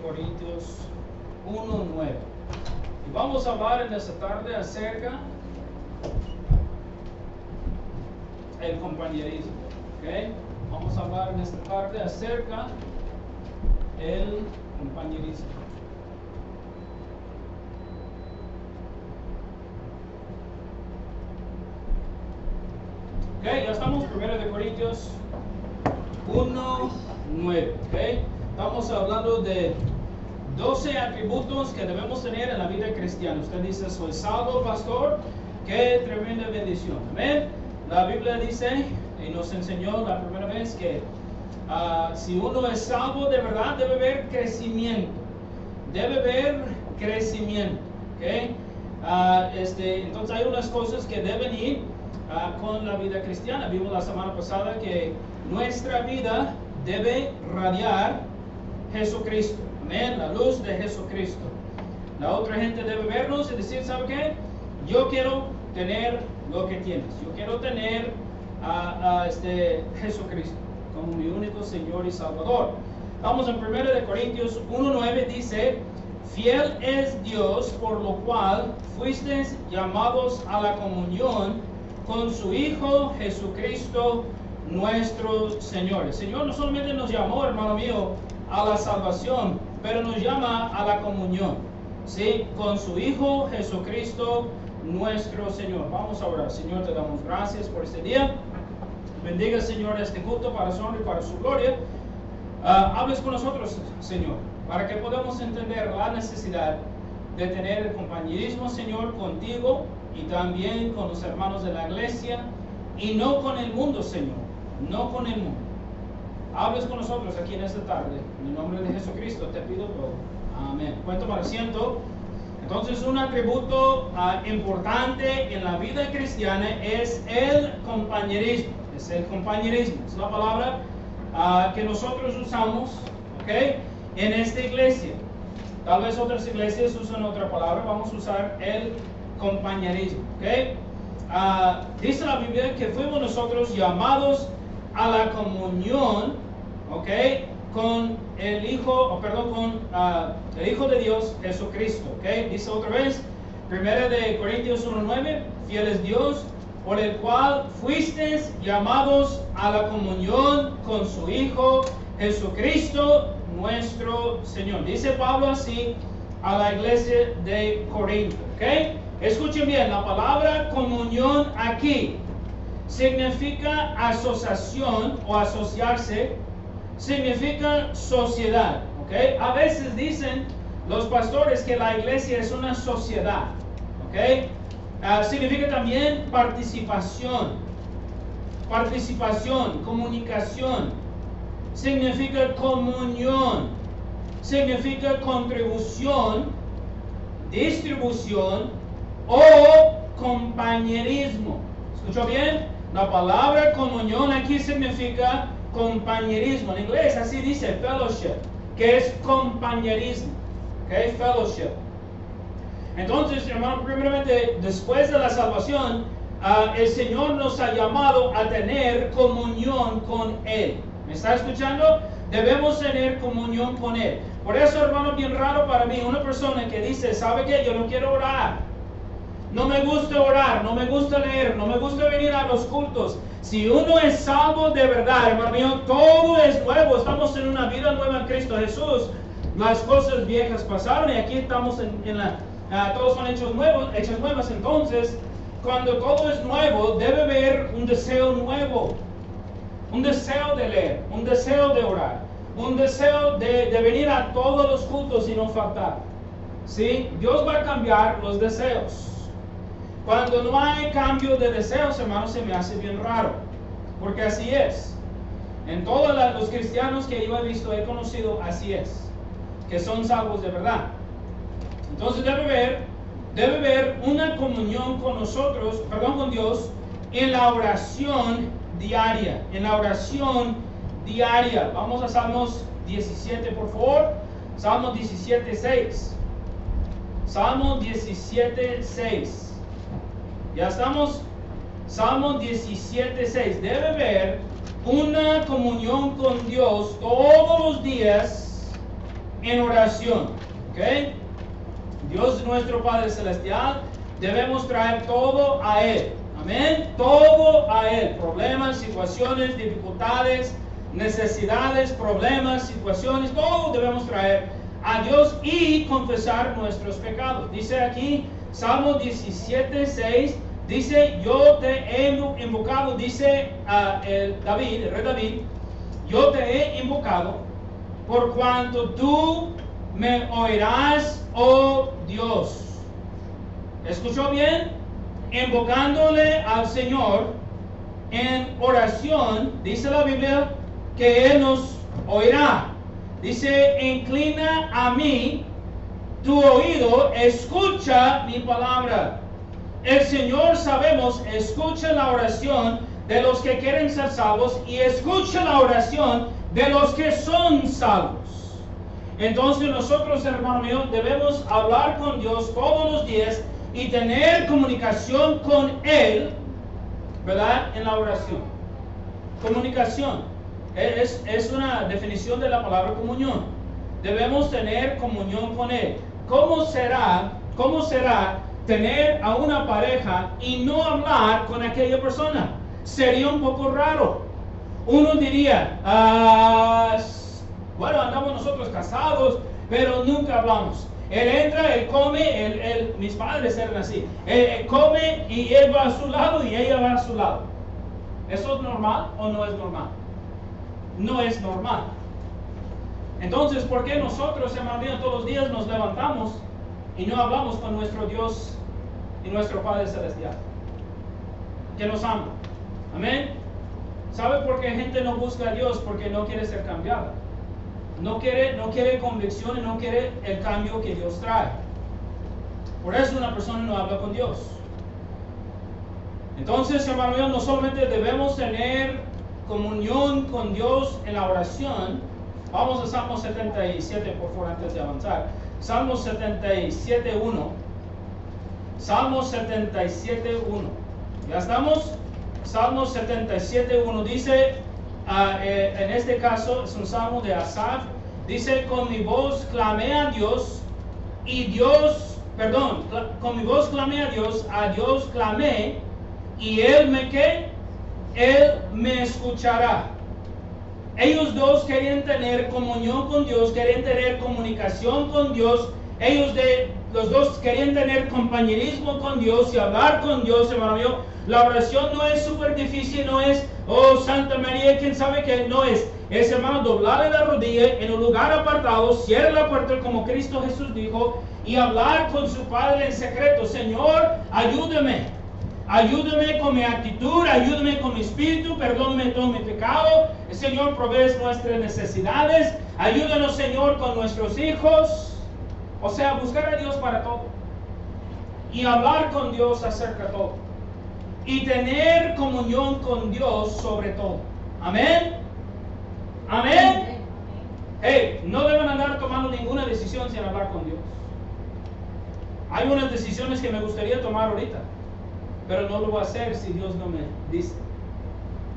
Corintios 1:9. Y vamos a hablar en esta tarde acerca del compañerismo. ¿Okay? Vamos a hablar en esta tarde acerca del compañerismo. Okay, ya estamos, 1 Corintios 1:9. Okay? Estamos hablando de 12 atributos que debemos tener en la vida cristiana. Usted dice, soy salvo, pastor. Qué tremenda bendición. Amén. La Biblia dice, y nos enseñó la primera vez, que si uno es salvo de verdad, debe haber crecimiento. Debe haber crecimiento. ¿Okay? Entonces hay unas cosas que deben ir con la vida cristiana. Vimos la semana pasada que nuestra vida debe radiar Jesucristo. Amén, la luz de Jesucristo. La otra gente debe vernos y decir, ¿sabe qué? Yo quiero tener lo que tienes. Yo quiero tener a Jesucristo como mi único Señor y Salvador. Vamos en 1 Corintios 1:9, dice, fiel es Dios, por lo cual fuisteis llamados a la comunión con su Hijo Jesucristo nuestro Señor. El Señor no solamente nos llamó, hermano mío, a la salvación, pero nos llama a la comunión, ¿sí? Con su Hijo Jesucristo nuestro Señor. Vamos a orar. Señor, te damos gracias por este día. Bendiga, Señor, este culto para su honra y para su gloria. Hables con nosotros, Señor, para que podamos entender la necesidad de tener el compañerismo, Señor, contigo y también con los hermanos de la iglesia, y no con el mundo, Señor, no con el mundo. Hables con nosotros aquí en esta tarde. En el nombre de Jesucristo te pido todo. Amén. Pueden tomar asiento. Entonces, un atributo importante en la vida cristiana es el compañerismo. Es el compañerismo. Es la palabra que nosotros usamos, ¿okay? En esta iglesia. Tal vez otras iglesias usan otra palabra. Vamos a usar el compañerismo, ¿okay? Dice la Biblia que fuimos nosotros llamados a la comunión, ¿okay? Con el Hijo, con el Hijo de Dios, Jesucristo, ¿okay? Dice otra vez, 1 Corintios 1:9, fiel es Dios, por el cual fuisteis llamados a la comunión con su Hijo, Jesucristo, nuestro Señor. Dice Pablo así a la iglesia de Corinto, ¿okay? Escuchen bien, la palabra comunión aquí significa asociación o asociarse, significa sociedad, ¿ok? A veces dicen los pastores que la iglesia es una sociedad, ¿ok? Significa también participación, comunicación, significa comunión, significa contribución, distribución o compañerismo. ¿Escuchó bien? La palabra comunión aquí significa compañerismo. En inglés así dice fellowship, que es compañerismo. ¿Okay? Fellowship. Entonces, hermano, primeramente, después de la salvación, el Señor nos ha llamado a tener comunión con Él. ¿Me está escuchando? Debemos tener comunión con Él. Por eso, hermano, bien raro para mí, una persona que dice, ¿sabe qué? Yo no quiero orar. No me gusta orar, no me gusta leer, no me gusta venir a los cultos. Si uno es salvo de verdad, hermano mío, todo es nuevo. Estamos en una vida nueva en Cristo Jesús. Las cosas viejas pasaron y aquí estamos todos son hechas nuevas. Entonces, cuando todo es nuevo, debe haber un deseo nuevo. Un deseo de leer, un deseo de orar, un deseo de venir a todos los cultos y no faltar. ¿Sí? Dios va a cambiar los deseos. Cuando no hay cambio de deseos, hermanos, se me hace bien raro, porque así es. En todos los cristianos que yo he visto, he conocido, así es, que son salvos de verdad. Entonces debe haber una comunión con nosotros, con Dios, en la oración diaria, Vamos a Salmos 17, por favor. Salmos 17:6. Salmos 17:6. Ya estamos. Salmos 17:6. Debe haber una comunión con Dios todos los días en oración. ¿Ok? Dios nuestro Padre Celestial, debemos traer todo a Él. Amén. Todo a Él. Problemas, situaciones, dificultades, necesidades, problemas, situaciones, todo debemos traer a Dios y confesar nuestros pecados. Dice aquí, Salmo 17:6, dice, yo te he invocado, dice el rey David, yo te he invocado por cuanto tú me oirás, oh Dios. ¿Escuchó bien? Invocándole al Señor en oración, dice la Biblia, que Él nos oirá. Dice, inclina a mí tu oído, escucha mi palabra. El Señor, sabemos, escucha la oración de los que quieren ser salvos y escucha la oración de los que son salvos. Entonces nosotros, hermano mío, debemos hablar con Dios todos los días y tener comunicación con Él, ¿verdad? En la oración. Comunicación es una definición de la palabra comunión. Debemos tener comunión con Él. ¿Cómo será tener a una pareja y no hablar con aquella persona? Sería un poco raro. Uno diría, bueno, andamos nosotros casados, pero nunca hablamos. Él entra, él come, mis padres eran así. Él come y él va a su lado y ella va a su lado. ¿Eso es normal o no es normal? No es normal. Entonces, ¿por qué nosotros, hermano mío, todos los días nos levantamos y no hablamos con nuestro Dios y nuestro Padre Celestial, que nos ama? Amén. ¿Sabe por qué gente no busca a Dios? Porque no quiere ser cambiada. No quiere convicción y no quiere el cambio que Dios trae. Por eso una persona no habla con Dios. Entonces, hermano mío, no solamente debemos tener comunión con Dios en la oración. Vamos a Salmo 77, por favor, antes de avanzar. Salmo 77:1. Salmo 77:1. ¿Ya estamos? Salmo 77:1 dice, en este caso es un salmo de Asaf, dice, con mi voz clamé a Dios, con mi voz clamé a Dios clamé, y Él me escuchará. Ellos dos querían tener comunión con Dios, querían tener comunicación con Dios, los dos querían tener compañerismo con Dios y hablar con Dios, hermano mío. La oración no es súper difícil, no es, oh Santa María, quién sabe qué, no es. Es, hermano, doblarle la rodilla en un lugar apartado, cierre la puerta como Cristo Jesús dijo, y hablar con su Padre en secreto. Señor, ayúdame. Ayúdame con mi actitud, ayúdame con mi espíritu, perdóname todo mi pecado. El Señor provee nuestras necesidades. Ayúdanos, Señor, con nuestros hijos. O sea, buscar a Dios para todo. Y hablar con Dios acerca de todo. Y tener comunión con Dios sobre todo. Amén. Amén. Hey, no deben andar tomando ninguna decisión sin hablar con Dios. Hay unas decisiones que me gustaría tomar ahorita, pero no lo voy a hacer si Dios no me dice.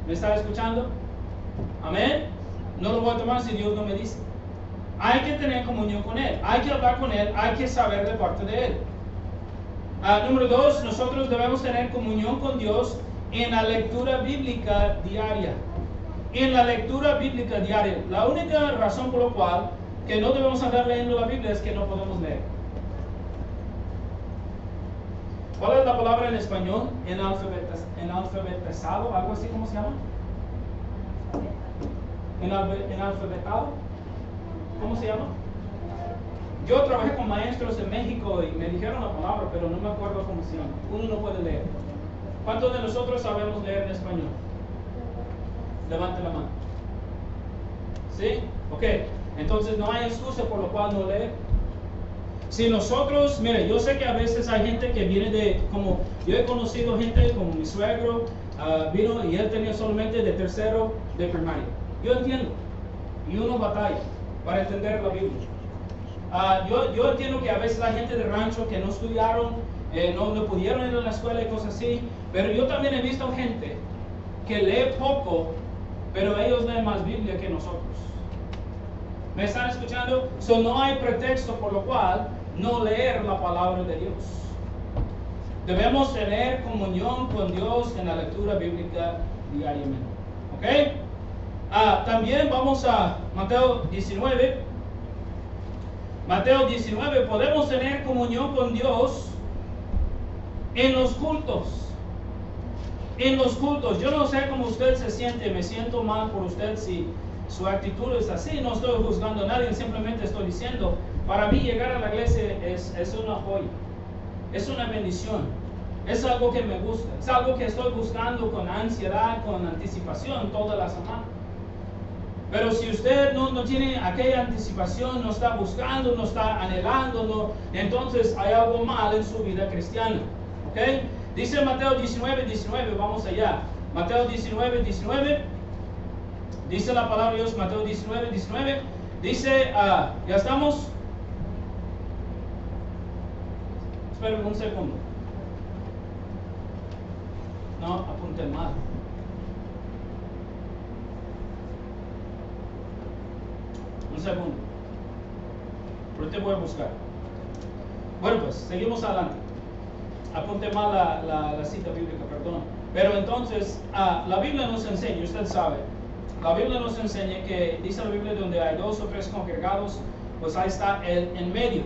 ¿Me está escuchando? Amén. No lo voy a tomar si Dios no me dice. Hay que tener comunión con Él, hay que hablar con Él, hay que saber de parte de Él. Número 2, nosotros debemos tener comunión con Dios en la lectura bíblica diaria. En la lectura bíblica diaria. La única razón por la cual que no debemos andar leyendo la Biblia es que no podemos leer. ¿Cuál es la palabra en español? Enalfabetizado, algo así, ¿cómo se llama? Enalfabetado. ¿Cómo se llama? Yo trabajé con maestros en México y me dijeron la palabra, pero no me acuerdo cómo se llama. Uno no puede leer. ¿Cuántos de nosotros sabemos leer en español? Levante la mano. ¿Sí? Ok. Entonces no hay excusa por lo cual no leer. Si nosotros, mire, yo sé que a veces hay gente que viene como yo he conocido gente como mi suegro, vino y él tenía solamente de tercero de primaria. Yo entiendo. Y uno batalla para entender la Biblia. Yo entiendo que a veces hay gente de rancho que no estudiaron, no pudieron ir a la escuela y cosas así, pero yo también he visto gente que lee poco, pero ellos leen más Biblia que nosotros. ¿Me están escuchando? So, no hay pretexto por lo cual no leer la palabra de Dios. Debemos tener comunión con Dios en la lectura bíblica diariamente. ¿Ok? También vamos a Mateo 19. Mateo 19, podemos tener comunión con Dios en los cultos. En los cultos. Yo no sé cómo usted se siente, me siento mal por usted si su actitud es así. No estoy juzgando a nadie, simplemente estoy diciendo, para mí llegar a la iglesia es una joya, es una bendición, es algo que me gusta, es algo que estoy buscando con ansiedad, con anticipación toda la semana. Pero si usted no tiene aquella anticipación, no está buscando, no está anhelando, entonces hay algo mal en su vida cristiana. ¿Ok? Dice Mateo 19:19, vamos allá. Mateo 19:19, dice la palabra de Dios, Mateo 19:19, dice, ¿ya estamos? Esperen un segundo. No, apunté mal. Un segundo. Ahorita voy a buscar. Bueno, pues, seguimos adelante. Apunté mal la cita bíblica, perdón. Pero entonces, la Biblia nos enseña, usted sabe, la Biblia nos enseña que, dice la Biblia, donde hay 2 o 3 congregados, pues ahí está Él en medio.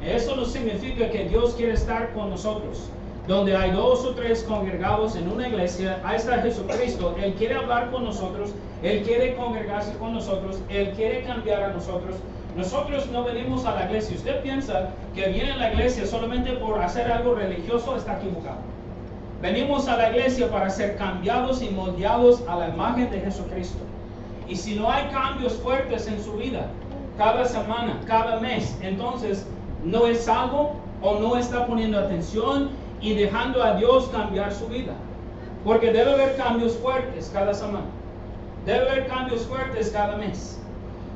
Eso no significa que Dios quiere estar con nosotros. Donde hay 2 o 3 congregados en una iglesia, ahí está Jesucristo. Él quiere hablar con nosotros, Él quiere congregarse con nosotros, Él quiere cambiar a nosotros. Nosotros no venimos a la iglesia. Usted piensa que viene a la iglesia solamente por hacer algo religioso, está equivocado. Venimos a la iglesia para ser cambiados y moldeados a la imagen de Jesucristo. Y si no hay cambios fuertes en su vida, cada semana, cada mes, entonces no es algo o no está poniendo atención y dejando a Dios cambiar su vida. Porque debe haber cambios fuertes cada semana. Debe haber cambios fuertes cada mes.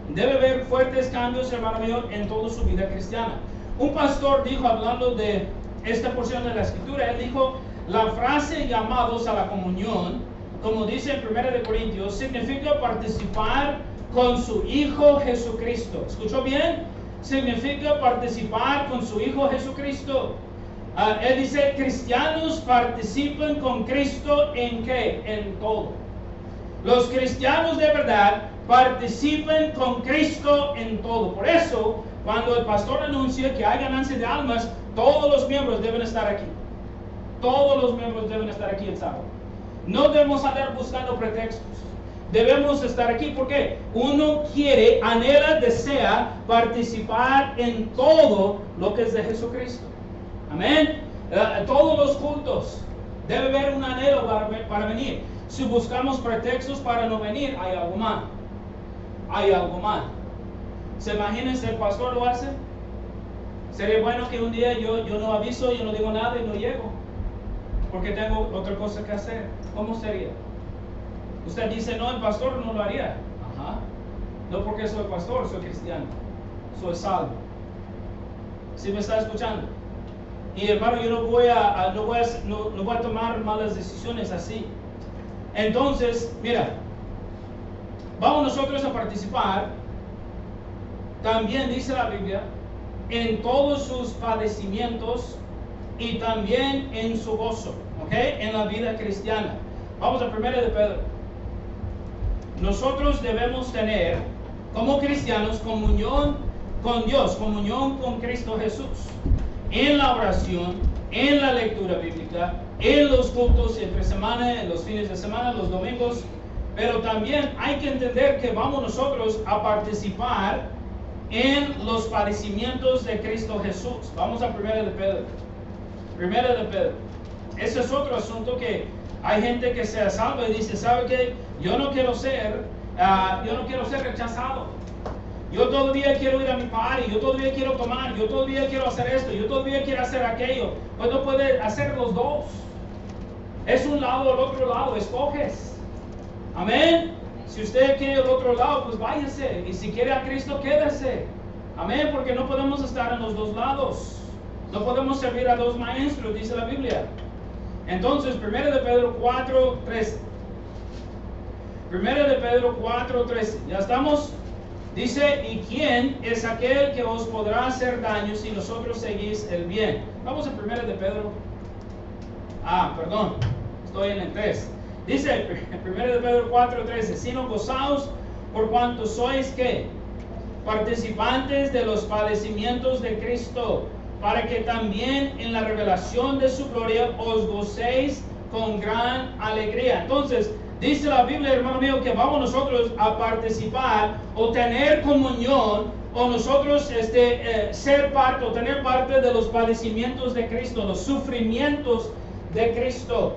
Debe haber fuertes cambios, hermano mío, en toda su vida cristiana. Un pastor dijo, hablando de esta porción de la escritura, él dijo, la frase llamados a la comunión, como dice en 1 Corintios, significa participar con su Hijo Jesucristo. ¿Escuchó bien? Significa participar con su Hijo Jesucristo. Él dice, cristianos participan con Cristo ¿en qué? En todo. Los cristianos de verdad participan con Cristo en todo. Por eso, cuando el pastor anuncia que hay ganancia de almas, todos los miembros deben estar aquí. Todos los miembros deben estar aquí el sábado. No debemos andar buscando pretextos. Debemos estar aquí porque uno quiere, anhela, desea participar en todo lo que es de Jesucristo. Amén. Todos los cultos debe haber un anhelo para venir. Si buscamos pretextos para no venir, hay algo mal. Hay algo mal. ¿Se imaginan si el pastor lo hace? Sería bueno que un día yo no aviso, yo no digo nada y no llego, porque tengo otra cosa que hacer. ¿Cómo sería? Usted dice, no, el pastor no lo haría. Ajá. No porque soy pastor, soy cristiano. Soy salvo. ¿Sí me está escuchando? Y hermano, yo no voy a tomar malas decisiones así. Entonces, mira, vamos nosotros a participar, también dice la Biblia, en todos sus padecimientos y también en su gozo, ¿ok? En la vida cristiana. Vamos a 1 de Pedro. Nosotros debemos tener, como cristianos, comunión con Dios, comunión con Cristo Jesús, en la oración, en la lectura bíblica, en los cultos entre semana, en los fines de semana, los domingos. Pero también hay que entender que vamos nosotros a participar en los padecimientos de Cristo Jesús. Vamos a 1 de Pedro. 1 de Pedro. Ese es otro asunto que hay gente que se salva y dice, ¿sabe qué? Yo no quiero ser rechazado. Yo todavía quiero ir a mi party, yo todavía quiero tomar, yo todavía quiero hacer esto, yo todavía quiero hacer aquello. Pues no puede hacer los dos. Es un lado o el otro lado, escoges. Amén. Si usted quiere el otro lado, pues váyase. Y si quiere a Cristo, quédese. Amén, porque no podemos estar en los dos lados. No podemos servir a dos maestros, dice la Biblia. Entonces, 1 de Pedro 4:13. 1 de Pedro 4:13. ¿Ya estamos? Dice, ¿y quién es aquel que os podrá hacer daño si nosotros seguís el bien? Vamos a 1 de Pedro. Perdón, estoy en el 3. Dice 1 de Pedro 4:13, sino gozaos por cuanto sois ¿qué? Participantes de los padecimientos de Cristo, para que también en la revelación de su gloria os gocéis con gran alegría. Entonces, dice la Biblia, hermano mío, que vamos nosotros a participar o tener comunión o nosotros ser parte o tener parte de los padecimientos de Cristo, los sufrimientos de Cristo.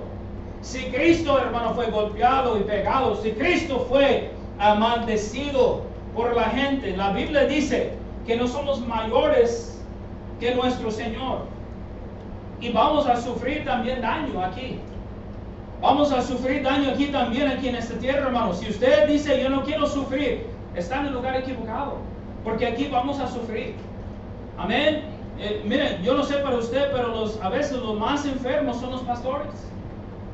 Si Cristo, hermano, fue golpeado y pegado, si Cristo fue maldecido por la gente, la Biblia dice que no somos mayores que nuestro Señor. Y vamos a sufrir también daño aquí. Vamos a sufrir daño aquí también, aquí en esta tierra, hermano. Si usted dice, yo no quiero sufrir, está en el lugar equivocado. Porque aquí vamos a sufrir. Amén. Miren, yo no sé para usted, pero a veces los más enfermos son los pastores.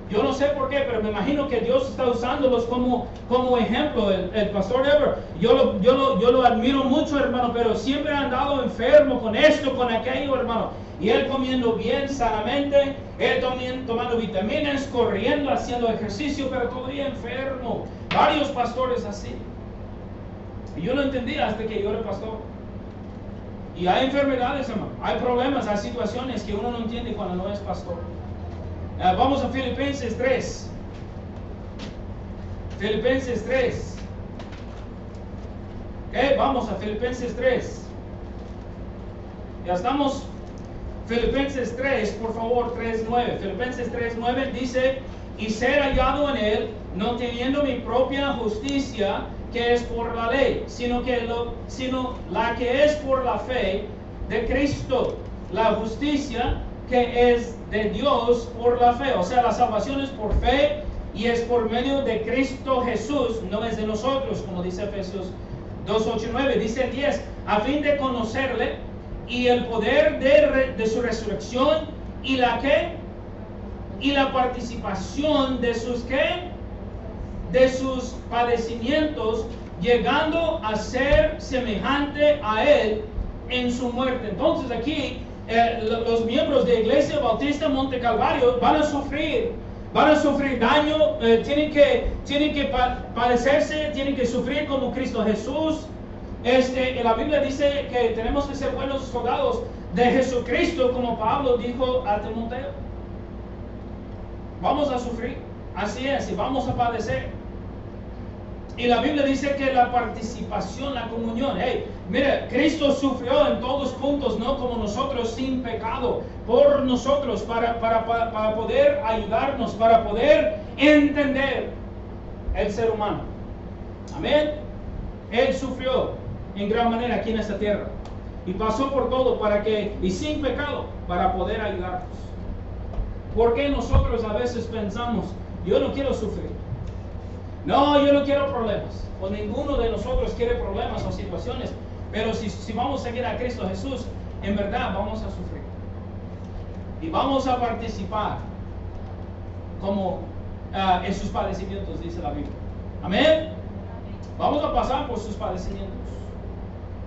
Yo no sé por qué, pero me imagino que Dios está usándolos como ejemplo. El pastor Ever, yo lo admiro mucho, hermano, pero siempre ha andado enfermo con esto, con aquello, hermano. Y él comiendo bien, sanamente, él también tomando vitaminas, corriendo, haciendo ejercicio, pero todavía enfermo. Varios pastores así. Y yo lo entendí hasta que yo era pastor. Y hay enfermedades, hermano. Hay problemas, hay situaciones que uno no entiende cuando no es pastor. Vamos a Filipenses 3. Filipenses 3. Vamos a Filipenses 3. Ya estamos. Filipenses 3, por favor, 3:9. Filipenses 3:9 dice, y ser hallado en él, no teniendo mi propia justicia, que es por la ley, sino la que es por la fe de Cristo, la justicia que es de Dios por la fe. O sea, la salvación es por fe y es por medio de Cristo Jesús, no es de nosotros, como dice Efesios 2:8-9. Dice 10, a fin de conocerle y el poder de su resurrección y la participación de sus de sus padecimientos, llegando a ser semejante a él en su muerte. Entonces aquí los miembros de Iglesia Bautista Monte Calvario van a sufrir daño, tienen que padecerse, tienen que sufrir como Cristo Jesús. La Biblia dice que tenemos que ser buenos soldados de Jesucristo, como Pablo dijo a Timoteo. Vamos a sufrir, así es, y vamos a padecer. Y la Biblia dice que la participación, la comunión, mira, Cristo sufrió en todos puntos, no como nosotros, sin pecado, por nosotros, para poder ayudarnos, para poder entender el ser humano. Amén. Él sufrió en gran manera aquí en esta tierra y pasó por todo y sin pecado, para poder ayudarnos. ¿Por qué nosotros a veces pensamos, yo no quiero sufrir? No, yo no quiero problemas. O ninguno de nosotros quiere problemas o situaciones. Pero si vamos a seguir a Cristo Jesús, en verdad vamos a sufrir. Y vamos a participar como en sus padecimientos, dice la Biblia. Amén. Vamos a pasar por sus padecimientos.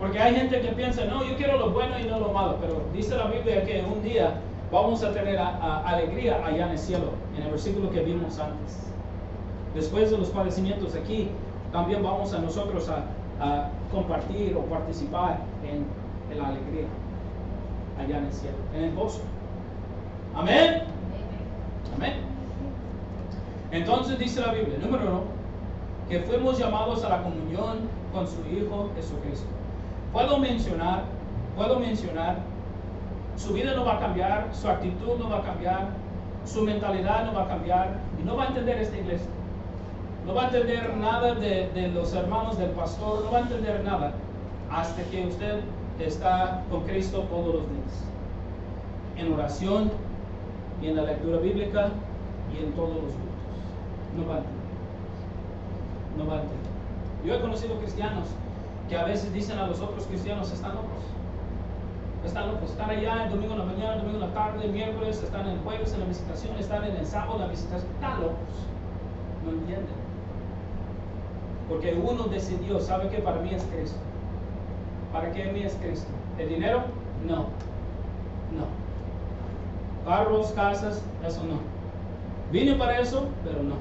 Porque hay gente que piensa, no, yo quiero lo bueno y no lo malo. Pero dice la Biblia que un día vamos a tener alegría allá en el cielo, en el versículo que vimos antes. Después de los padecimientos aquí, también vamos a nosotros a compartir o participar en la alegría allá en el cielo, en el gozo. Amén. Amén. Entonces dice la Biblia, número 1, que fuimos llamados a la comunión con su Hijo Jesucristo. Puedo mencionar, su vida no va a cambiar, su actitud no va a cambiar, su mentalidad no va a cambiar y no va a entender esta iglesia. No va a entender nada de los hermanos del pastor, no va a entender nada hasta que usted está con Cristo todos los días. En oración y en la lectura bíblica y en todos los cultos. No va a entender. No va a entender. Yo he conocido cristianos que a veces dicen a los otros cristianos, están locos. Están locos. Están allá el domingo en la mañana, el domingo en la tarde, el miércoles, están el jueves en la visitación, están en el sábado en la visitación. Están locos. No entienden. Porque uno decidió, ¿sabe qué? Para mí es Cristo. ¿Para qué mí es Cristo? ¿El dinero? No. No. Carros, casas, eso no. Vine para eso, pero no.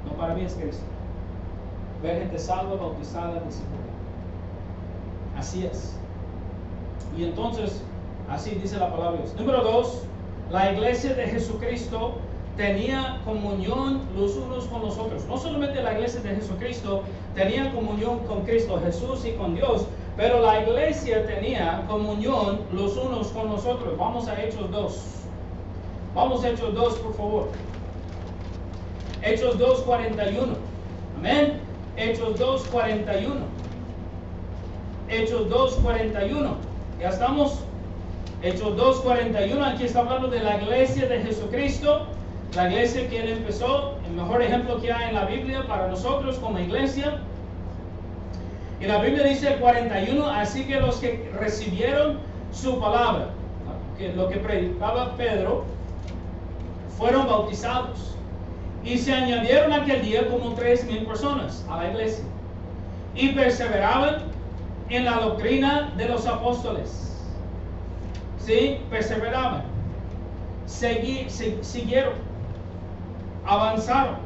No, para mí es Cristo. Ver gente salva, bautizada, discipulada. Así es. Y entonces, así dice la palabra de Dios. Número 2, la iglesia de Jesucristo tenía comunión los unos con los otros. No solamente la iglesia de Jesucristo tenía comunión con Cristo Jesús y con Dios, pero la iglesia tenía comunión los unos con los otros. Vamos a Hechos 2. Vamos a Hechos 2, por favor. Hechos 2:41. Amén. Hechos 2:41. Hechos 2:41. Ya estamos. Hechos 2:41. Aquí está hablando de la iglesia de Jesucristo. La iglesia que él empezó. El mejor ejemplo que hay en la Biblia para nosotros como iglesia. Y la Biblia dice el 41. Así que los que recibieron su palabra, que lo que predicaba Pedro, fueron bautizados. Y se añadieron aquel día como 3,000 personas a la iglesia. Y perseveraban en la doctrina de los apóstoles. ¿Sí? Perseveraban. Siguieron. Avanzaron.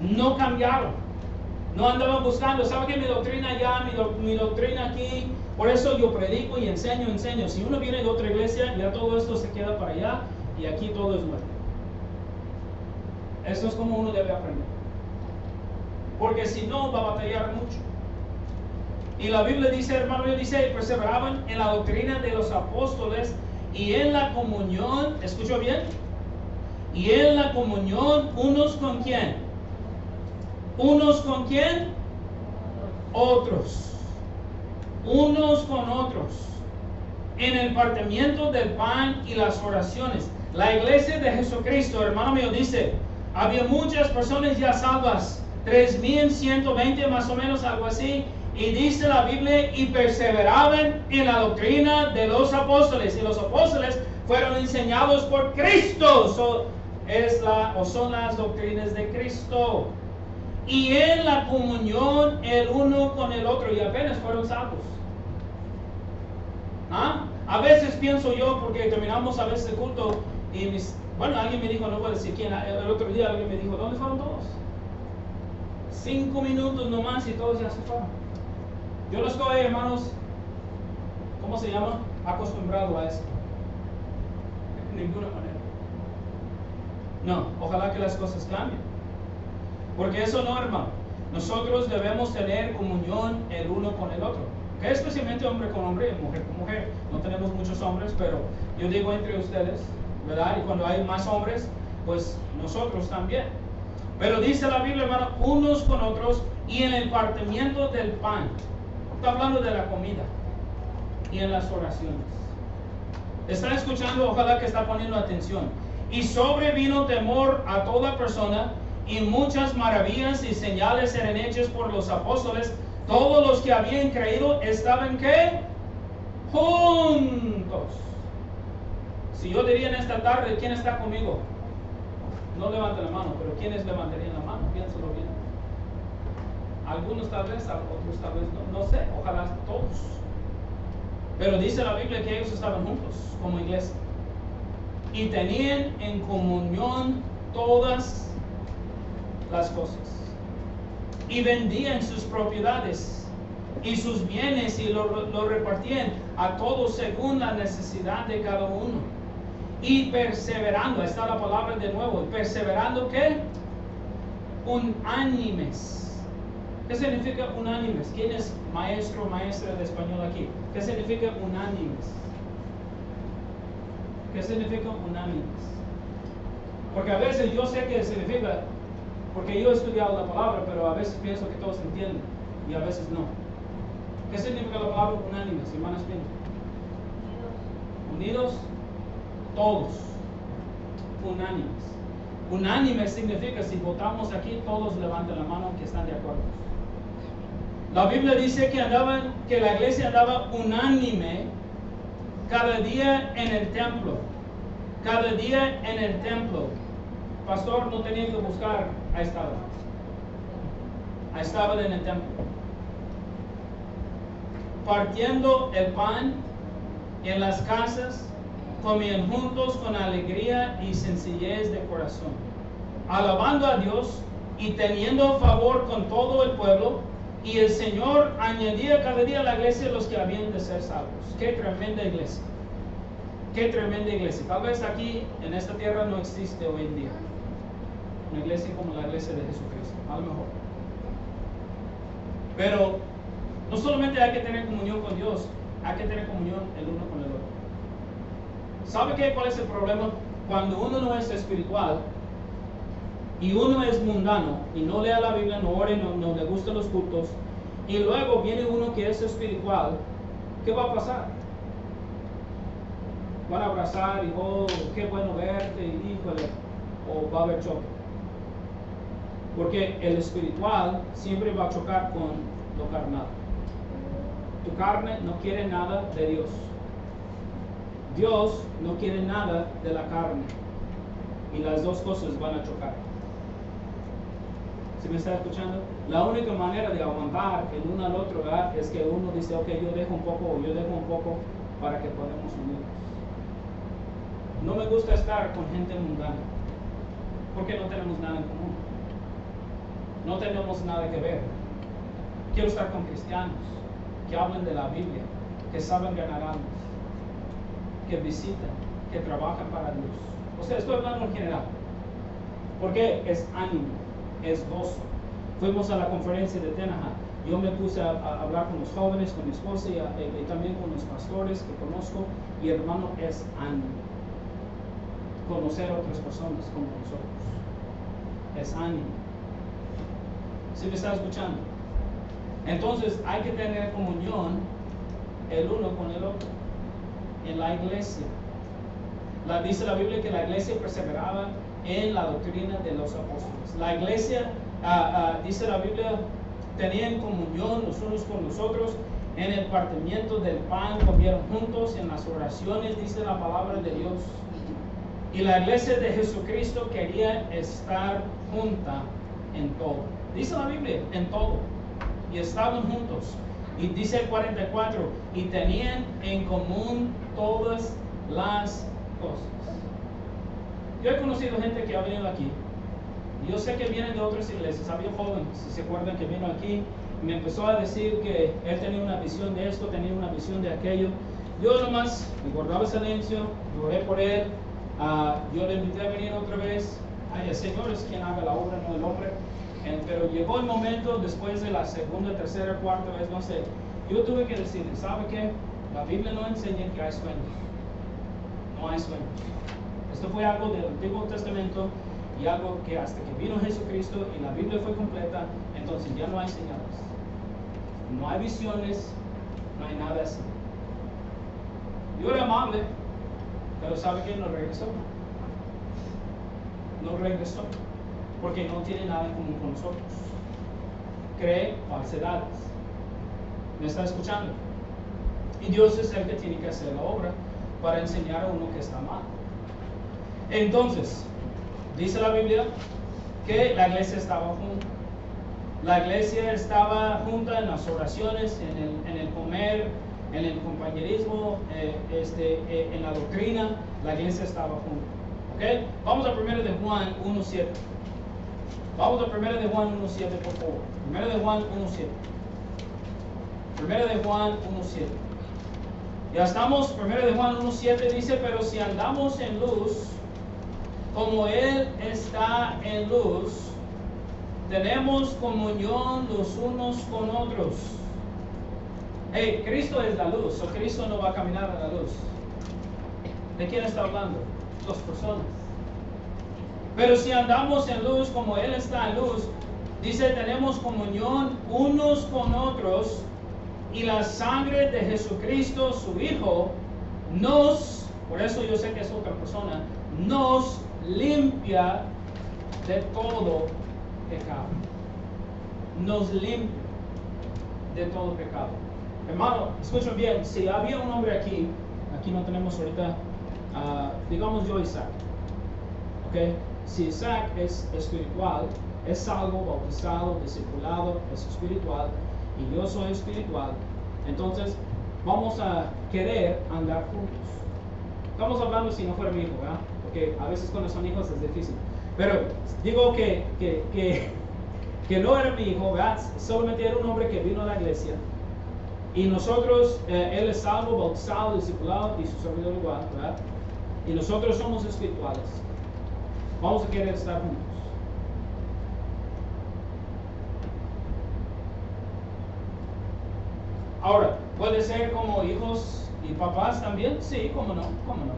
No cambiaron. No andaban buscando. ¿Sabe que mi doctrina allá, mi doctrina aquí? Por eso yo predico y enseño. Si uno viene de otra iglesia, ya todo esto se queda para allá. Y aquí todo es nuevo. Eso es como uno debe aprender. Porque si no, va a batallar mucho. Y la Biblia dice, hermano, dice, perseveraban en la doctrina de los apóstoles y en la comunión, ¿escuchó bien? Y en la comunión, ¿unos con quién? ¿Unos con quién? Otros. Unos con otros. En el partimiento del pan y las oraciones. La iglesia de Jesucristo, hermano mío, dice, había muchas personas ya salvas, 3,120 más o menos, algo así. Y dice la Biblia, y perseveraban en la doctrina de los apóstoles. Y los apóstoles fueron enseñados por Cristo. Son las doctrinas de Cristo. Y en la comunión el uno con el otro. Y apenas fueron salvos. ¿Ah? A veces pienso yo, porque terminamos a veces el culto, y alguien me dijo, no voy a decir quién, el otro día alguien me dijo, ¿dónde fueron todos? 5 minutos nomás y todos ya se fueron. Yo no estoy, hermanos, ¿cómo se llama? Acostumbrado a eso. De ninguna manera. No, ojalá que las cosas cambien. Porque eso no, hermano. Nosotros debemos tener comunión el uno con el otro. ¿Okay? Especialmente hombre con hombre y mujer con mujer. No tenemos muchos hombres, pero yo digo entre ustedes, ¿verdad? Y cuando hay más hombres, pues nosotros también. Pero dice la Biblia, hermano, unos con otros y en el partimiento del pan. Está hablando de la comida y en las oraciones. ¿Está escuchando? Ojalá que está poniendo atención. Y sobrevino temor a toda persona y muchas maravillas y señales eran hechas por los apóstoles. Todos los que habían creído estaban ¿qué? Juntos. Si yo diría en esta tarde, ¿quién está conmigo? No levante la mano, pero ¿quiénes levantarían la mano? Piénsalo bien. Algunos tal vez, otros tal vez no sé, ojalá todos. Pero dice la Biblia que ellos estaban juntos como iglesia. Y tenían en comunión todas las cosas. Y vendían sus propiedades y sus bienes y lo repartían a todos según la necesidad de cada uno. Y perseverando, ahí está la palabra de nuevo, perseverando ¿qué? Unánimes. ¿Qué significa unánimes? ¿Quién es maestro o maestra de español aquí? ¿Qué significa unánimes? ¿Qué significa unánimes? Porque a veces yo sé que significa, porque yo he estudiado la palabra, pero a veces pienso que todos entienden y a veces no. ¿Qué significa la palabra unánimes, hermanas? Unidos, todos, unánimes. Unánime significa si votamos aquí, todos levantan la mano que están de acuerdo. La Biblia dice que la iglesia andaba unánime cada día en el templo. Cada día en el templo. Pastor, no tenía que buscar a esta hora. estaban en el templo, partiendo el pan en las casas, comían juntos con alegría y sencillez de corazón, alabando a Dios y teniendo favor con todo el pueblo. Y el Señor añadía cada día a la iglesia los que habían de ser salvos. Qué tremenda iglesia. Qué tremenda iglesia. Tal vez aquí en esta tierra no existe hoy en día una iglesia como la iglesia de Jesucristo, a lo mejor. Pero no solamente hay que tener comunión con Dios, hay que tener comunión el uno con el otro. ¿Sabe qué? ¿Cuál es el problema? Cuando uno no es espiritual y uno es mundano y no lea la Biblia, no ore, no le gustan los cultos, y luego viene uno que es espiritual, ¿qué va a pasar? Van a abrazar y, oh, qué bueno verte, y híjole, o va a haber choque. Porque el espiritual siempre va a chocar con lo carnal. Tu carne no quiere nada de Dios. Dios no quiere nada de la carne. Y las dos cosas van a chocar. ¿Sí me está escuchando? La única manera de aguantar el uno al otro, ¿verdad?, es que uno dice, ok, yo dejo un poco, yo dejo un poco, para que podamos unirnos. No me gusta estar con gente mundana, porque no tenemos nada en común. No tenemos nada que ver. Quiero estar con cristianos que hablen de la Biblia, que saben ganar almas, que visitan, que trabajan para Dios. O sea, estoy hablando en general, porque es ánimo, es gozo. Fuimos a la conferencia de Tenaja. Yo me puse a hablar con los jóvenes, con mi esposa y también con los pastores que conozco, y hermano, es ánimo. Conocer a otras personas como nosotros. Es ánimo. ¿Sí me está escuchando? Entonces hay que tener comunión el uno con el otro en la iglesia. Dice la Biblia que la iglesia perseveraba en la doctrina de los apóstoles. La iglesia, dice la Biblia, tenían comunión los unos con los otros. En el partimiento del pan comieron juntos, en las oraciones, dice la palabra de Dios. Y la iglesia de Jesucristo quería estar junta en todo. Dice la Biblia, en todo. Y estaban juntos. Y dice el 44, y tenían en común todas las cosas. Yo he conocido gente que ha venido aquí. Yo sé que vienen de otras iglesias. Había un joven, si se acuerdan, que vino aquí y me empezó a decir que él tenía una visión de esto, tenía una visión de aquello. Yo nomás me guardaba silencio, oré por él. Yo le invité a venir otra vez. Ay, el Señor es quien haga la obra, no el hombre. Pero llegó el momento, después de la segunda, tercera, cuarta vez, no sé, yo tuve que decirle, ¿sabe qué? La Biblia no enseña que hay sueños. No hay sueños. Esto fue algo del Antiguo Testamento y algo que hasta que vino Jesucristo y la Biblia fue completa, entonces ya no hay señales. No hay visiones, no hay nada así. Yo era amable, pero ¿sabe qué? No regresó. No regresó. Porque no tiene nada en común con nosotros. Cree falsedades. ¿Me está escuchando? Y Dios es el que tiene que hacer la obra para enseñar a uno que está mal. Entonces, dice la Biblia que la iglesia estaba junta. La iglesia estaba junta en las oraciones, en el comer, en el compañerismo, en la doctrina. La iglesia estaba junta. ¿Okay? Vamos a 1 de Juan 1:7. Vamos a 1 de Juan 1:7, por favor. 1 de Juan 1:7. 1 de Juan 1:7. Ya estamos. 1 de Juan 1:7 dice, pero si andamos en luz, como Él está en luz, tenemos comunión los unos con otros. Hey, Cristo es la luz, o Cristo no va a caminar a la luz. ¿De quién está hablando? Dos personas. Pero si andamos en luz como Él está en luz, dice, tenemos comunión unos con otros, y la sangre de Jesucristo, su Hijo, por eso yo sé que es otra persona, nos limpia de todo pecado. Nos limpia de todo pecado. Hermano, escuchen bien, si había un hombre aquí no tenemos ahorita, digamos yo Isaac. ¿Ok? Si Isaac es espiritual es salvo, bautizado, discipulado, es espiritual y yo soy espiritual, entonces vamos a querer andar juntos. Estamos hablando si no fuera mi hijo, ¿verdad? Porque a veces cuando son hijos es difícil. Pero digo que no era mi hijo, ¿verdad? Solamente era un hombre que vino a la iglesia. Y nosotros, él es salvo, bautizado, discipulado y su servidor igual, ¿verdad? Y nosotros somos espirituales. Vamos a querer estar juntos. Ahora, ¿puede ser como hijos y papás también? Sí, cómo no, cómo no.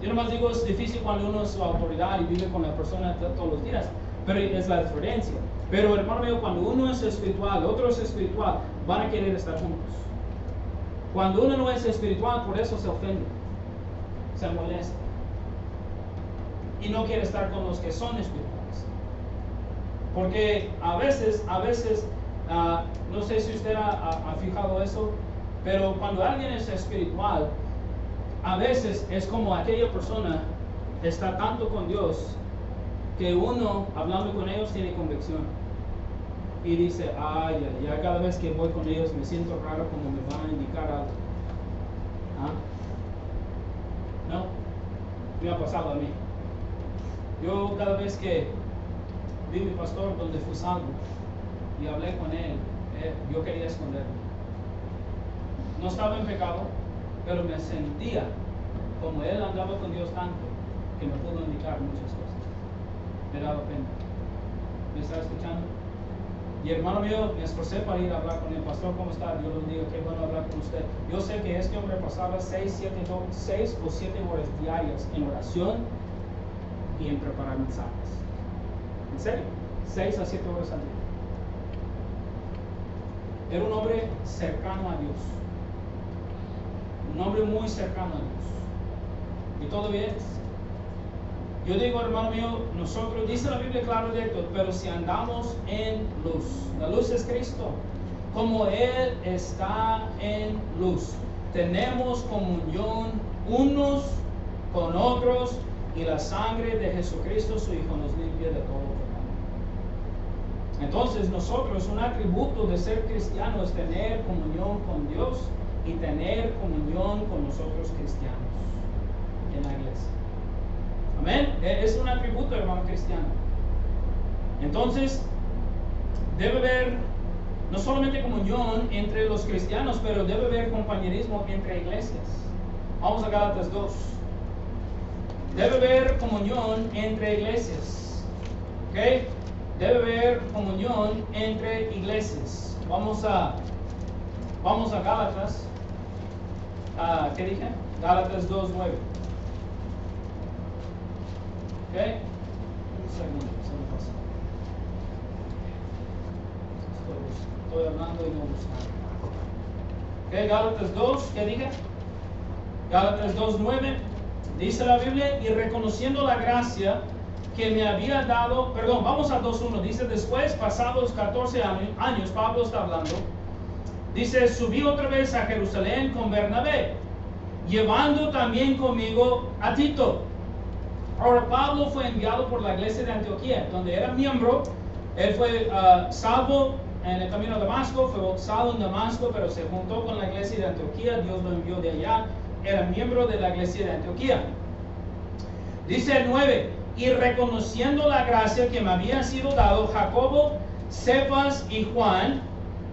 Yo nomás digo, es difícil cuando uno es su autoridad y vive con la persona todos los días, pero es la diferencia. Pero hermano mío, cuando uno es espiritual, otro es espiritual, van a querer estar juntos. Cuando uno no es espiritual, por eso se ofende, se molesta y no quiere estar con los que son espirituales. Porque a veces, no sé si usted ha fijado eso, pero cuando alguien es espiritual, a veces es como aquella persona está tanto con Dios que uno, hablando con ellos, tiene convicción. Y dice, ay, ya cada vez que voy con ellos me siento raro como me van a indicar algo. ¿Ah? ¿No? Me ha pasado a mí. Yo cada vez que vi a mi pastor donde fui salvo y hablé con él, yo quería esconderme. No estaba en pecado, pero me sentía como él andaba con Dios tanto que me pudo indicar muchas cosas. Me daba pena. ¿Me está escuchando? Y hermano mío, me esforcé para ir a hablar con el pastor. ¿Cómo está? Dios lo bendiga, qué bueno hablar con usted. Yo sé que este hombre pasaba 6 o 7 horas diarias en oración y en preparar mensajes. ¿En serio? 6 a 7 horas al día. Era un hombre cercano a Dios. Un hombre muy cercano a Dios. Y todavía es. Yo digo, hermano mío, nosotros, dice la Biblia claro de esto, pero si andamos en luz, la luz es Cristo, como Él está en luz, tenemos comunión unos con otros y la sangre de Jesucristo, su Hijo, nos limpia de todo pecado. Entonces nosotros, un atributo de ser cristiano es tener comunión con Dios y tener comunión con nosotros cristianos en la iglesia. Amén. Es un atributo, hermano cristiano. Entonces, debe haber no solamente comunión entre los cristianos, pero debe haber compañerismo entre iglesias. Vamos a Gálatas 2. Debe haber comunión entre iglesias. ¿Ok? Debe haber comunión entre iglesias. Vamos a Gálatas. ¿Qué dije? Gálatas 2:9. ¿Ok? Un segundo, se me pasa. Estoy hablando y no buscando. ¿Ok? Gálatas 2, ¿qué dije? Gálatas 2:9. Dice la Biblia, y reconociendo la gracia que me había dado, perdón, vamos a 2:1. Dice, después, pasados 14 años, Pablo está hablando. Dice, subí otra vez a Jerusalén con Bernabé, llevando también conmigo a Tito. Ahora, Pablo fue enviado por la iglesia de Antioquía, donde era miembro. Él fue salvo en el camino a Damasco, fue bautizado en Damasco, pero se juntó con la iglesia de Antioquía. Dios lo envió de allá. Era miembro de la iglesia de Antioquía. Dice el 9, y reconociendo la gracia que me había sido dado, Jacobo, Cefas y Juan,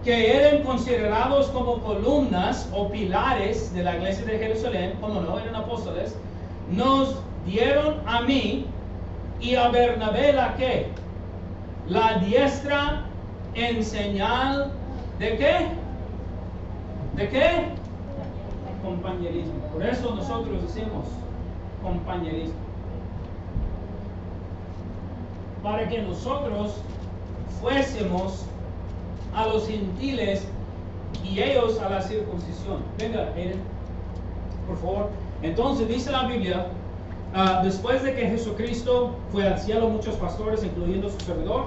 que eran considerados como columnas o pilares de la iglesia de Jerusalén, como no eran apóstoles, nos dieron a mí y a Bernabé la ¿qué? La diestra en señal de ¿qué? ¿De qué? Compañerismo. Por eso nosotros decimos compañerismo. Para que nosotros fuésemos a los gentiles y ellos a la circuncisión. Venga, Aiden, por favor. Entonces dice la Biblia, después de que Jesucristo fue al cielo, muchos pastores, incluyendo su servidor,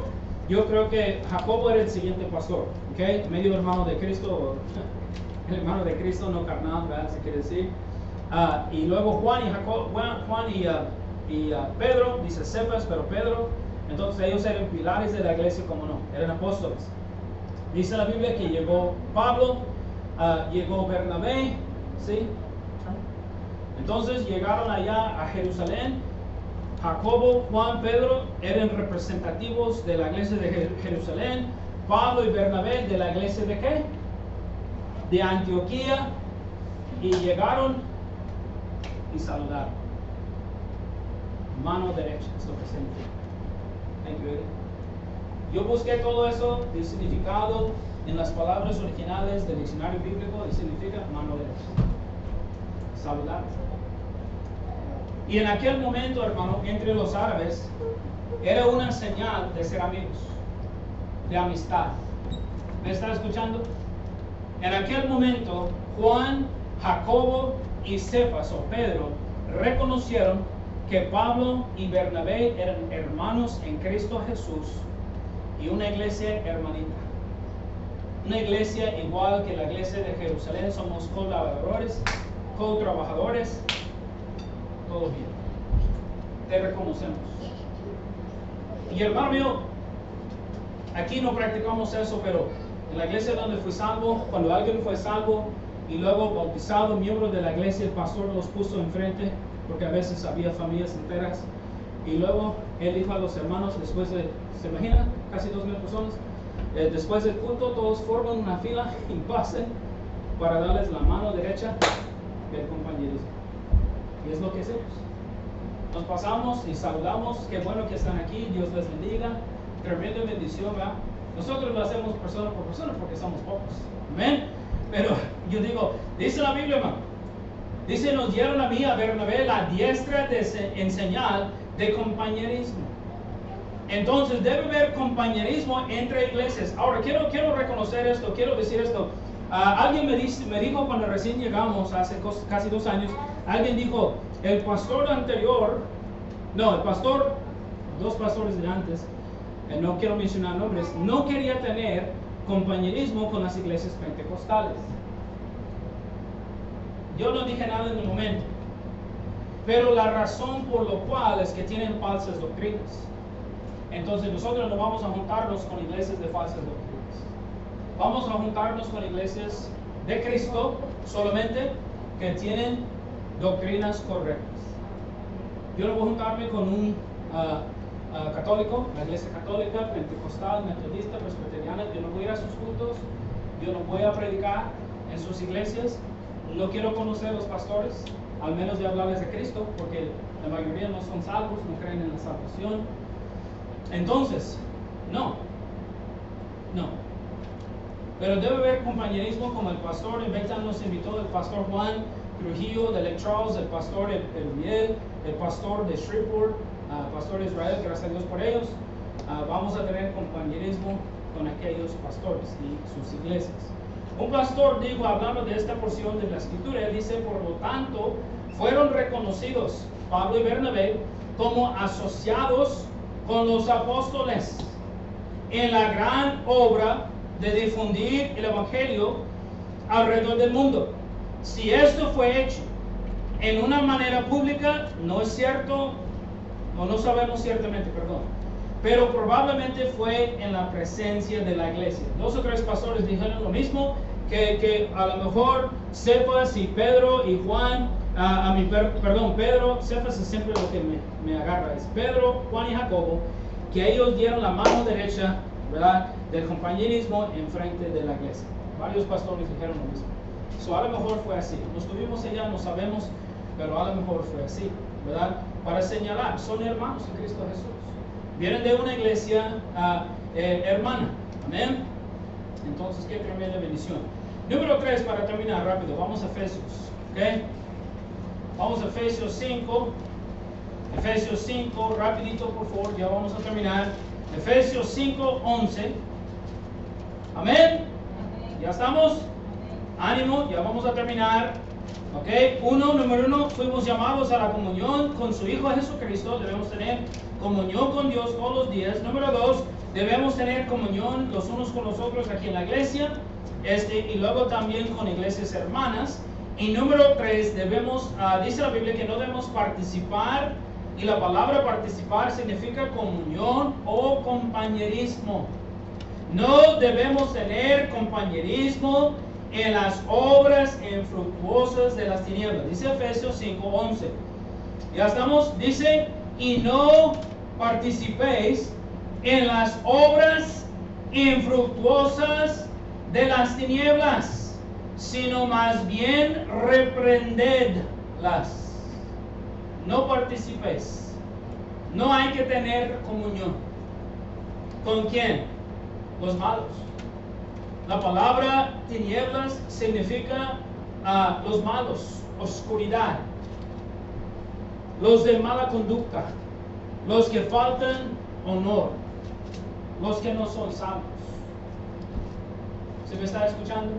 yo creo que Jacobo era el siguiente pastor, ¿ok? Medio hermano de Cristo, el hermano de Cristo, no carnal, ¿verdad? Se quiere decir. Y luego Juan y Pedro, dice Cefas, pero Pedro, Entonces ellos eran pilares de la iglesia, como no, eran apóstoles. Dice la Biblia que llegó Pablo, llegó Bernabé, ¿sí? Entonces llegaron allá a Jerusalén. Jacobo, Juan, Pedro eran representativos de la iglesia de Jerusalén. Pablo y Bernabé de la iglesia de ¿qué? De Antioquía. Y llegaron y saludaron. Mano derecha es lo que significa. Thank you, Eddie. Yo busqué todo eso de significado en las palabras originales del diccionario bíblico y significa mano derecha. Saludar. Y en aquel momento, hermano, entre los árabes, era una señal de ser amigos, de amistad. ¿Me está escuchando? En aquel momento, Juan, Jacobo y Cefas o Pedro reconocieron que Pablo y Bernabé eran hermanos en Cristo Jesús y una iglesia hermanita. Una iglesia igual que la iglesia de Jerusalén, somos colaboradores, co-trabajadores, todo bien. Te reconocemos. Y hermano mío, aquí no practicamos eso, pero en la iglesia donde fui salvo, cuando alguien fue salvo y luego bautizado, miembro de la iglesia, el pastor los puso enfrente, porque a veces había familias enteras, y luego él dijo a los hermanos, después de, ¿se imagina? Casi 2,000 personas, después del culto todos forman una fila y pasen para darles la mano derecha del compañerismo. Y es lo que hacemos. Nos pasamos y saludamos, qué bueno que están aquí, Dios les bendiga, tremenda bendición, ¿verdad? Nosotros lo hacemos persona por persona porque somos pocos, amén. Pero yo digo, dice la Biblia, hermano, dice, nos dieron a mí, a Bernabé, la diestra en señal de compañerismo. Entonces debe haber compañerismo entre iglesias. Ahora quiero reconocer esto, quiero decir esto. Alguien me dijo cuando recién llegamos hace casi 2 años, alguien dijo, el pastor anterior, no, el pastor, 2 pastores de antes, no quiero mencionar nombres, no quería tener compañerismo con las iglesias pentecostales. Yo no dije nada en el momento, pero la razón por lo cual es que tienen falsas doctrinas. Entonces nosotros no vamos a juntarnos con iglesias de falsas doctrinas. Vamos a juntarnos con iglesias de Cristo solamente que tienen doctrinas correctas. Yo no voy a juntarme con un católico, la iglesia católica, pentecostal, metodista, presbiteriana. Yo no voy a ir a sus cultos, yo no voy a predicar en sus iglesias. No quiero conocer a los pastores, al menos de hablarles de Cristo, porque la mayoría no son salvos, no creen en la salvación. Entonces, no. Pero debe haber compañerismo, como el pastor en Bethel nos invitó, el pastor Juan Trujillo de Lake Charles, el pastor Erubiel, el pastor de Shreveport, pastor Israel, gracias a Dios por ellos. Vamos a tener compañerismo con aquellos pastores y sus iglesias. Un pastor dijo, hablando de esta porción de la escritura, él dice, por lo tanto, fueron reconocidos Pablo y Bernabé como asociados con los apóstoles en la gran obra de difundir el evangelio alrededor del mundo. Si esto fue hecho en una manera pública, no es cierto, o no sabemos ciertamente, perdón, pero probablemente fue en la presencia de la iglesia. 2 o 3 pastores dijeron lo mismo, que a lo mejor Cefas y Pedro y Juan, Pedro, Cefas es siempre lo que me agarra, es Pedro, Juan y Jacobo, que ellos dieron la mano derecha, ¿verdad?, del compañerismo en frente de la iglesia. Varios pastores dijeron lo mismo. A lo mejor fue así. No estuvimos allá, no sabemos, pero a lo mejor fue así, ¿verdad? Para señalar, son hermanos en Cristo Jesús. Vienen de una iglesia hermana. Amén. Entonces, qué tremenda bendición. Número 3, para terminar rápido, vamos a Efesios. ¿Ok? Vamos a Efesios 5. Efesios 5, rapidito por favor, ya vamos a terminar. Efesios 5, 11. Amén. ¿Ya estamos? Ánimo, ya vamos a terminar. Ok, número 1, fuimos llamados a la comunión con su Hijo Jesucristo. Debemos tener comunión con Dios todos los días. Número 2, debemos tener comunión los unos con los otros aquí en la iglesia, y luego también con iglesias hermanas. Y número 3, debemos, dice la Biblia que no debemos participar Y la palabra participar significa comunión o compañerismo. No debemos tener compañerismo en las obras infructuosas de las tinieblas. Dice Efesios 5:11. Ya estamos, dice, y no participéis en las obras infructuosas de las tinieblas, sino más bien reprendedlas. No participéis. No hay que tener comunión. ¿Con quién? Los malos. La palabra tinieblas significa los malos, oscuridad, los de mala conducta, los que faltan honor, los que no son salvos. ¿Se me está escuchando?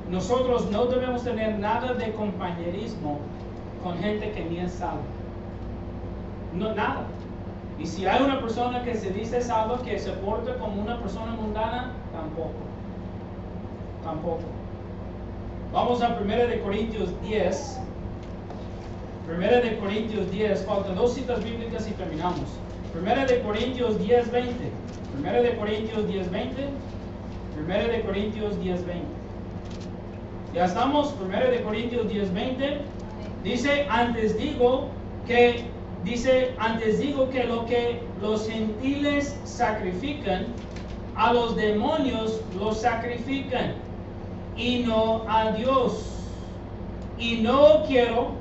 Nosotros no debemos tener nada de compañerismo con gente que ni es salva. No, nada. Y si hay una persona que se dice salva, que se porta como una persona mundana, tampoco. Tampoco. Vamos a 1 de Corintios 10. 1 de Corintios 10, faltan 2 citas bíblicas y terminamos. 1 de Corintios 10, 20. 1 de Corintios 10, 20. 1 de Corintios 10, 20. Ya estamos, 1 de Corintios 10, 20. Dice, antes digo que lo que los gentiles sacrifican, a los demonios los sacrifican, y no a Dios. Y no quiero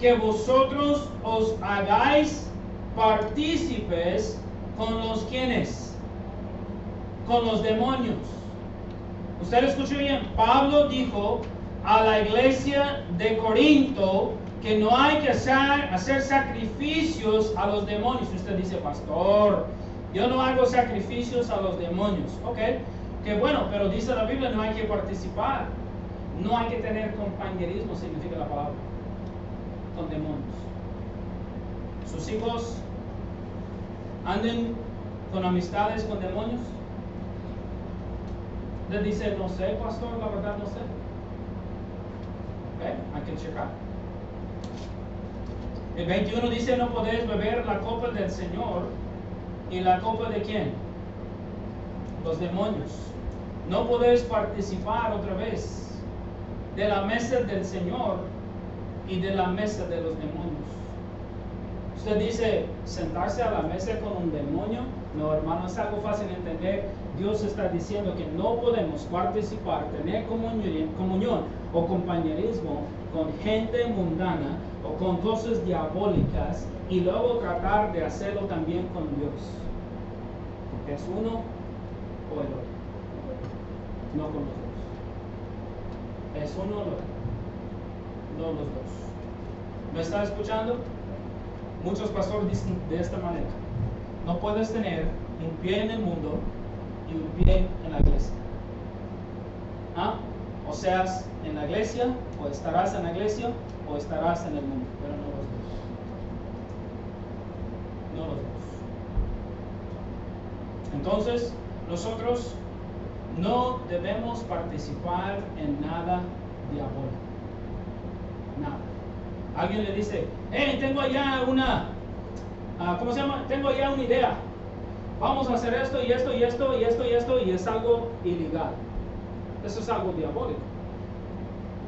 que vosotros os hagáis partícipes con los quienes, con los demonios. Usted escuchó bien, Pablo dijo a la iglesia de Corinto que no hay que hacer sacrificios a los demonios. Usted dice, pastor, yo no hago sacrificios a los demonios. Ok, que bueno, pero dice la Biblia, no hay que participar, no hay que tener compañerismo, significa la palabra, con demonios. Sus hijos anden con amistades con demonios. Le dice, no sé, pastor, la verdad no sé. Hay que checar. El 21 dice, no podéis beber la copa del Señor. ¿Y la copa de quién? Los demonios. No podéis participar otra vez de la mesa del Señor y de la mesa de los demonios. Usted dice, sentarse a la mesa con un demonio. No, hermano, es algo fácil de entender. Dios está diciendo que no podemos participar, tener comunión o compañerismo con gente mundana o con cosas diabólicas y luego tratar de hacerlo también con Dios. Porque es uno o el otro. No con los dos. Es uno o el otro. No los dos. ¿Me está escuchando? Muchos pastores dicen de esta manera: no puedes tener un pie en el mundo y un pie en la iglesia. O seas en la iglesia, o estarás en la iglesia, o estarás en el mundo, pero no los dos. No los dos. Entonces, nosotros no debemos participar en nada diabólico. Nada. Alguien le dice, tengo ya tengo ya una idea. Vamos a hacer esto y esto y esto y esto y esto, y es algo ilegal. Eso es algo diabólico.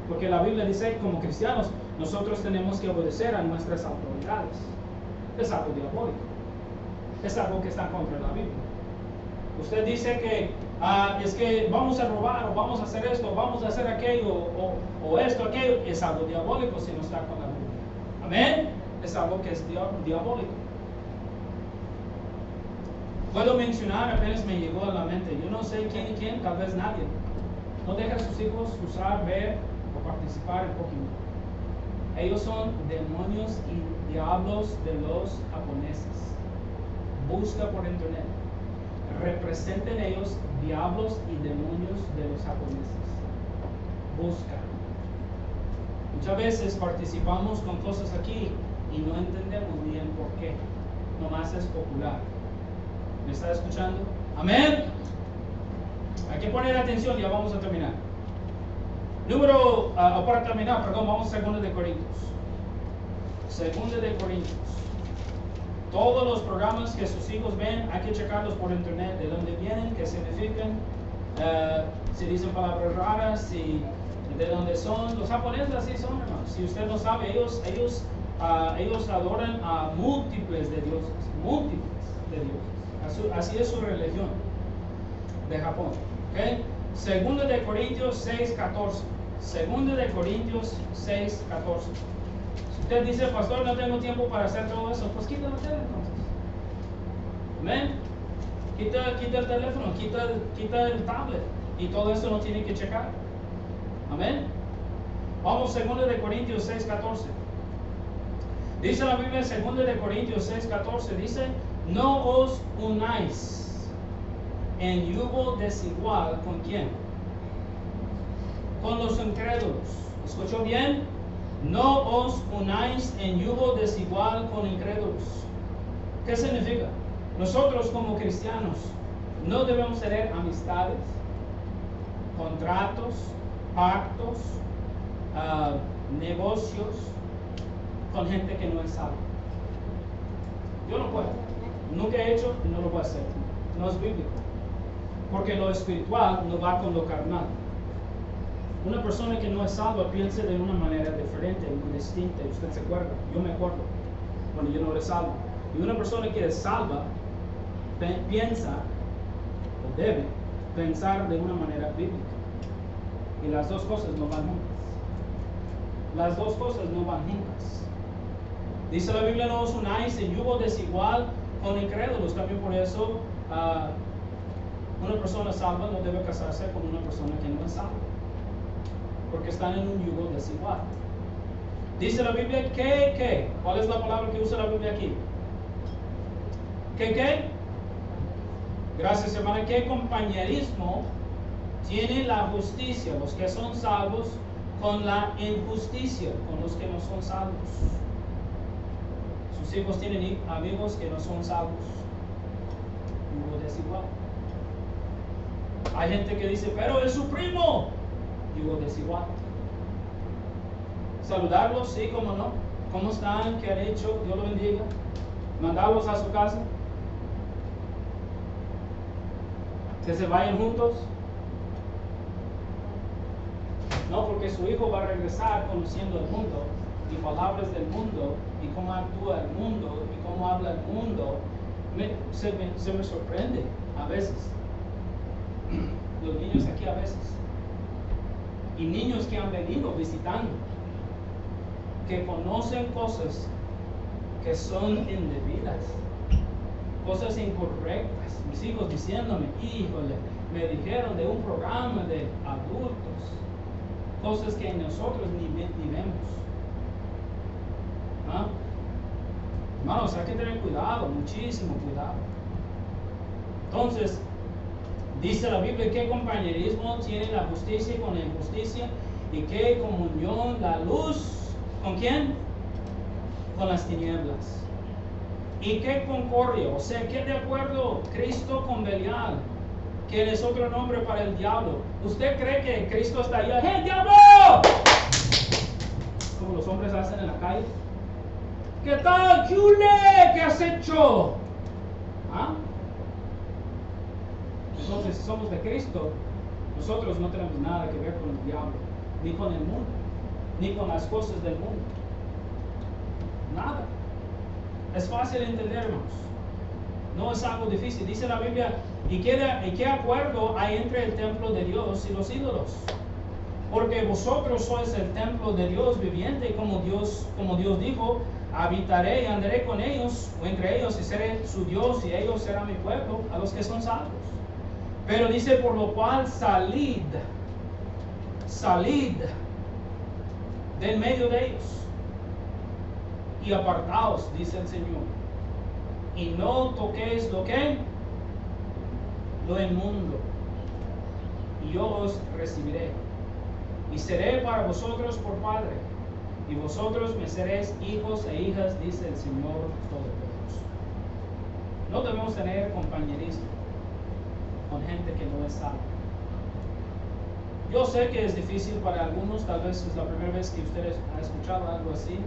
Porque la Biblia dice, como cristianos, nosotros tenemos que obedecer a nuestras autoridades. Es algo diabólico. Es algo que está contra la Biblia. Usted dice que es que vamos a robar, o vamos a hacer esto, o vamos a hacer aquello, o esto, aquello. Es algo diabólico si no está con la Biblia. Amén. Es algo que es diabólico. Puedo mencionar, apenas me llegó a la mente, yo no sé quién y quién, tal vez nadie. No deja a sus hijos usar, ver o participar en Pokémon. Ellos son demonios y diablos de los japoneses. Busca por internet. Representen ellos diablos y demonios de los japoneses. Busca. Muchas veces participamos con cosas aquí y no entendemos bien por qué. Nomás es popular. ¿Me está escuchando? Amén. Hay que poner atención, ya vamos a terminar. Para terminar, vamos a 2 de Corintios. Segunda de Corintios. Todos los programas que sus hijos ven, hay que checarlos por internet, de dónde vienen, qué significan, si dicen palabras raras, si de dónde son. Los japoneses así son, hermanos. Si usted no sabe, ellos adoran a múltiples de dioses, Así es su religión de Japón. ¿Okay? Segunda de Corintios 6:14. Segunda de Corintios 6:14. Si usted dice, pastor, no tengo tiempo para hacer todo eso, pues quita la tele entonces. Amén. Quita el teléfono, quita el tablet, y todo eso no tiene que checar. Amén. Vamos, 2 de Corintios 6:14. Dice la Biblia, 2 de Corintios 6:14, dice, no os unáis en yugo desigual. ¿Con quién? Con los incrédulos. ¿Escuchó bien? No os unáis en yugo desigual con incrédulos. ¿Qué significa? Nosotros como cristianos no debemos tener amistades, contratos, pactos, negocios con gente que no es salva. Yo no puedo. Nunca he hecho y no lo voy a hacer. No es bíblico. Porque lo espiritual no va con lo carnal. Una persona que no es salva piensa de una manera diferente, muy distinta. Usted se acuerda, yo me acuerdo cuando yo no era salvo. Y una persona que es salva piensa o debe pensar de una manera bíblica. Y las dos cosas no van juntas. Las dos cosas no van juntas. Dice la Biblia, no os unáis en yugo desigual con incrédulos. También por eso una persona salva no debe casarse con una persona que no es salva, porque están en un yugo desigual. Dice la Biblia que, ¿cuál es la palabra que usa la Biblia aquí? ¿Qué? Gracias, hermana. ¿Qué compañerismo tiene la justicia, los que son salvos, con la injusticia, con los que no son salvos? Sus hijos tienen amigos que no son salvos. Yugo desigual. Hay gente que dice, pero es su primo. Yugo desigual. Saludarlos, sí, cómo no. ¿Cómo están? ¿Qué han hecho? Dios los bendiga. Mandarlos a su casa. Que se vayan juntos. No, porque su hijo va a regresar conociendo el mundo y palabras del mundo y cómo actúa el mundo y cómo habla el mundo. Se me sorprende a veces. Los niños aquí a veces. Y niños que han venido visitando, que conocen cosas que son indebidas, cosas incorrectas. Mis hijos diciéndome, híjole, me dijeron de un programa de adultos, cosas que nosotros ni vemos. ¿Ah? Hermanos, hay que tener cuidado, muchísimo cuidado. Entonces, dice la Biblia, ¿qué compañerismo tiene la justicia con la injusticia? ¿Y qué comunión la luz? ¿Con quién? Con las tinieblas. ¿Y qué concordia? O sea, ¿qué de acuerdo Cristo con Belial? Que es otro nombre para el diablo. ¿Usted cree que Cristo está allá? ¡Hey, diablo! Como los hombres hacen en la calle. ¿Qué tal, chule? ¿Qué has hecho? ¿Ah? Entonces, si somos de Cristo, nosotros no tenemos nada que ver con el diablo, ni con el mundo, ni con las cosas del mundo. Nada. Es fácil entender, hermanos. No es algo difícil. Dice la Biblia, ¿y qué acuerdo hay entre el templo de Dios y los ídolos? Porque vosotros sois el templo de Dios viviente, como Dios dijo, habitaré y andaré con ellos, o entre ellos, y seré su Dios, y ellos serán mi pueblo, a los que son salvos. Pero dice, por lo cual salid del medio de ellos y apartaos, dice el Señor, y no toquéis lo inmundo, y yo os recibiré, y seré para vosotros por Padre, y vosotros me seréis hijos e hijas, dice el Señor Todopoderoso. No debemos tener compañerismo con gente que no es salva. Yo sé que es difícil para algunos, tal vez es la primera vez que ustedes han escuchado algo así,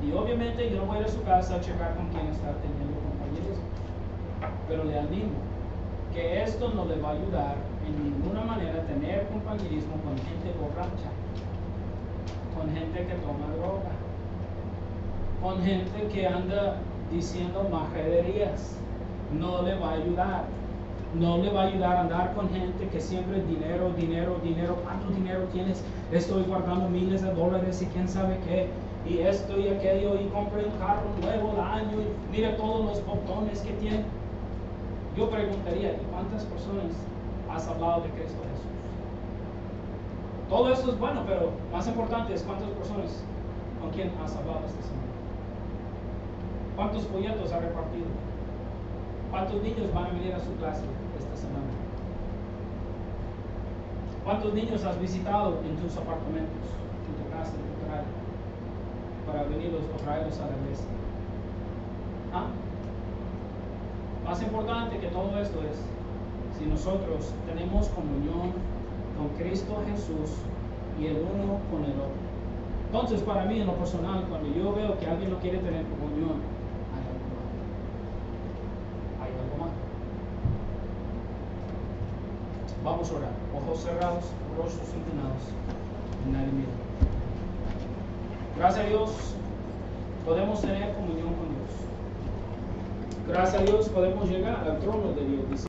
Y obviamente yo no voy a ir a su casa a checar con quién está teniendo compañerismo. Pero le animo que esto no le va a ayudar en ninguna manera a tener compañerismo con gente borracha, con gente que toma droga, con gente que anda diciendo majaderías. No le va a ayudar. No le va a ayudar a andar con gente que siempre dinero. ¿Cuánto dinero tienes? Estoy guardando miles de dólares y quién sabe qué. Y esto y aquello. Y compré un carro nuevo al año. Y mira todos los botones que tiene. Yo preguntaría, ¿y cuántas personas has hablado de Cristo Jesús? Todo eso es bueno, pero más importante es cuántas personas con quién has hablado esta semana. ¿Cuántos folletos ha repartido? ¿Cuántos niños van a venir a su clase esta semana? ¿Cuántos niños has visitado en tus apartamentos, en tu casa, en tu hogar, para venirlos o traerlos a la iglesia? ¿Ah? Más importante que todo esto es si nosotros tenemos comunión con Cristo Jesús y el uno con el otro. Entonces, para mí, en lo personal, cuando yo veo que alguien no quiere tener comunión, hay algo mal. Vamos a orar. Ojos cerrados, rostros inclinados. Nadie mira. Gracias a Dios, podemos tener comunión con Dios. Gracias a Dios, podemos llegar al trono de Dios.